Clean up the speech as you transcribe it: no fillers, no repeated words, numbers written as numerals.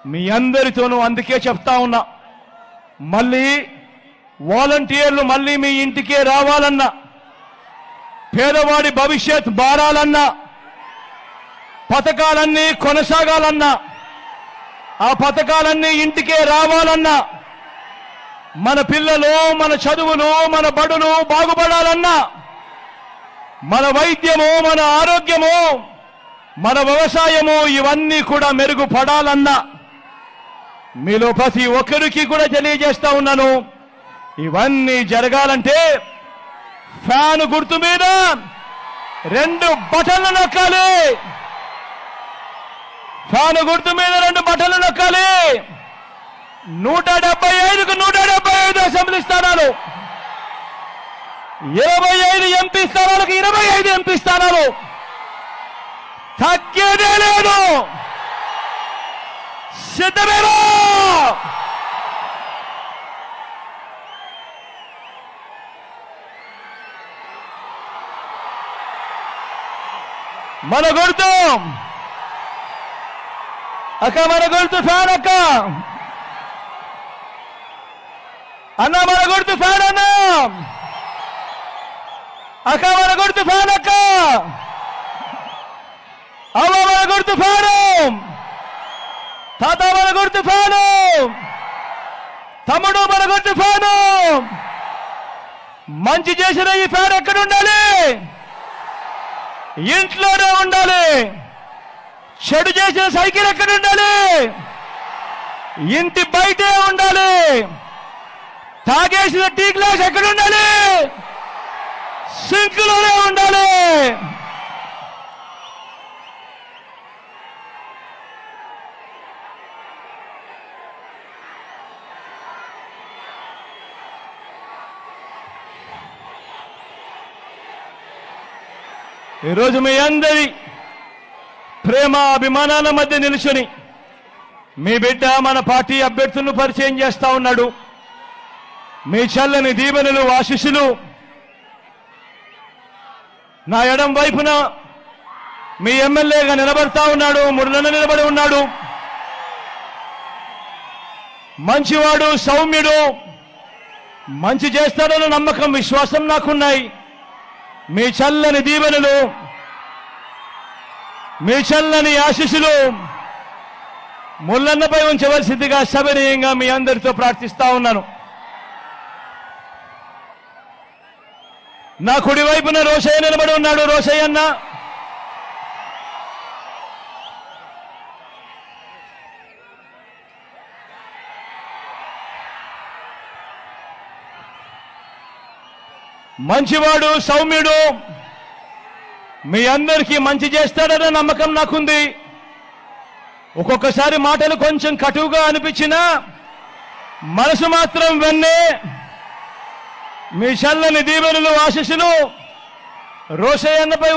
మీ అందరితోనూ అందుకే చెప్తా ఉన్నా, మళ్ళీ వాలంటీర్లు మళ్ళీ మీ ఇంటికే రావాలన్నా, పేదవాడి భవిష్యత్ మారాలన్నా, పథకాలన్నీ కొనసాగాలన్నా, ఆ పథకాలన్నీ ఇంటికే రావాలన్నా, మన పిల్లలు, మన చదువులు, మన బడులు బాగుపడాలన్నా, మన వైద్యము, మన ఆరోగ్యము, మన వ్యవసాయము ఇవన్నీ కూడా మెరుగుపడాలన్నా, మీలో ప్రతి ఒక్కరికి కూడా తెలియజేస్తా ఉన్నాను, ఇవన్నీ జరగాలంటే ఫ్యాన్ గుర్తు మీద 2 బటన్లు నొక్కాలి. ఫ్యాన్ గుర్తు మీద 2 బటన్లు నొక్కాలి. 175కు 175 అసెంబ్లీ స్థానాలు, 25 ఎంపీ స్థానాలకు 25 ఎంపీ స్థానాలు, తగ్గేదే లేదు. సిద్ధమేనా? మన గుర్తు అక్క, మన గుర్తు ఫ్యాన్ అక్క, అన్న మన గుర్తు ఫ్యాన్ అన్న, అక్క మన గుర్తు ఫ్యాన్ అక్క, అవ్వ మన గుర్తు ఫ్యాను, తాత మన గుర్తు ఫ్యాను, తమ్ముడు మన గుర్తు ఫ్యాను. మంచి చేసిన ఈ ఫ్యాన్ ఎక్కడ ఉండాలి? ఇంట్లోనే ఉండాలి. చెడు చేసిన సైకిల్ ఎక్కడ ఉండాలి? ఇంటి బయటే ఉండాలి. తాగేసిన టీ గ్లాస్ ఎక్కడ ఉండాలి? సింక్లోనే ఉండాలి. ఈరోజు మీ అందరి ప్రేమ అభిమానాల మధ్య నిలుచుని మీ బిడ్డ మన పార్టీ అభ్యర్థులను పరిచయం చేస్తా ఉన్నాడు. మీ చల్లని దీవెనలు, ఆశీస్సులు నా ఎడం వైపున మీ ఎమ్మెల్యేగా నిలబడతా ఉన్నాడు, మురళన్న నిలబడి ఉన్నాడు. మంచివాడు, సౌమ్యుడు, మంచి చేస్తాడన్న నమ్మకం, విశ్వాసం నాకున్నాయి. మీ చల్లని దీవెనలు, మీ చల్లని ఆశీస్సులు ముల్లన్నపై ఉంచవలసిందిగా సవినయంగా మీ అందరితో ప్రార్థిస్తా ఉన్నాను. నా కుడి వైపున రోషయ్య నిలబడి ఉన్నాడు. రోషయ్య అన్న, మంచివాడు, సౌమ్యుడు, మీ అందరికీ మంచి చేస్తాడన్న నమ్మకం నాకుంది. ఒక్కొక్కసారి మాటలు కొంచెం కటువుగా అనిపించినా మనసు మాత్రం వెన్నే. మీ చల్లని దీవెనలు, ఆశీస్సులు రోషయ్య అన్నపై